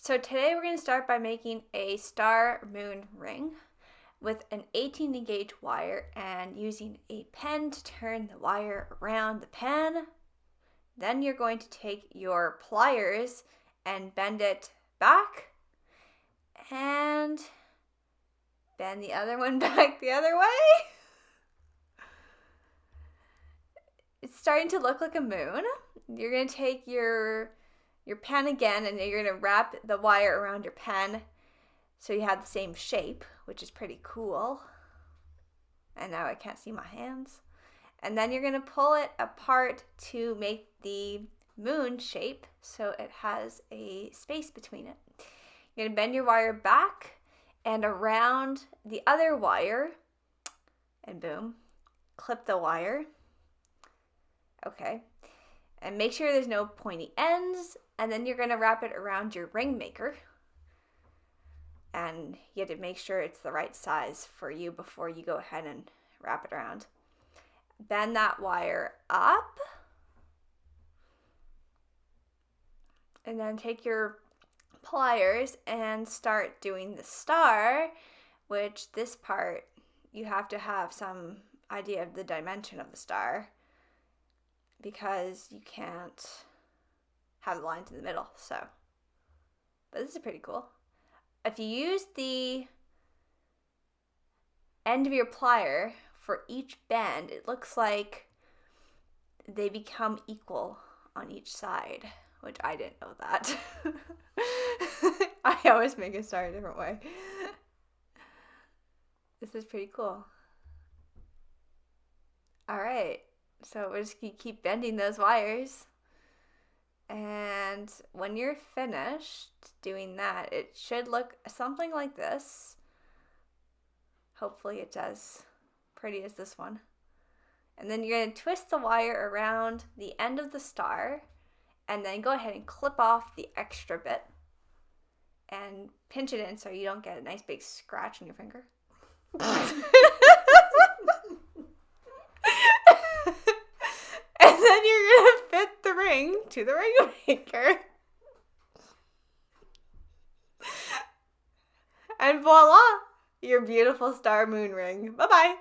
So today we're going to start by making a star moon ring with an 18 gauge wire and using a pen to turn the wire around the pen. Then you're going to take your pliers and bend it back and bend the other one back the other way. It's starting to look like a moon. You're going to take your pen again and you're going to wrap the wire around your pen so you have the same shape, which is pretty cool. And now I can't see my hands. And then you're going to pull it apart to make the moon shape so it has a space between it. You're going to bend your wire back and around the other wire and boom, clip the wire. Okay. And make sure there's no pointy ends. And then you're going to wrap it around your ring maker. And you have to make sure it's the right size for you before you go ahead and wrap it around. Bend that wire up. And then take your pliers and start doing the star, which this part, you have to have some idea of the dimension of the star because you can't have the lines in the middle. But this is pretty cool. If you use the end of your plier for each bend, it looks like they become equal on each side, which I didn't know that. I always make a star a different way. This is pretty cool. All right, so we're just gonna keep bending those wires. And when you're finished doing that, it should look something like this. Hopefully it's as pretty as this one. And then you're going to twist the wire around the end of the star and then go ahead and clip off the extra bit and pinch it in so you don't get a nice big scratch on your finger. And then you're going to fit the ring to the ring maker. And voila, your beautiful star moon ring. Bye-bye.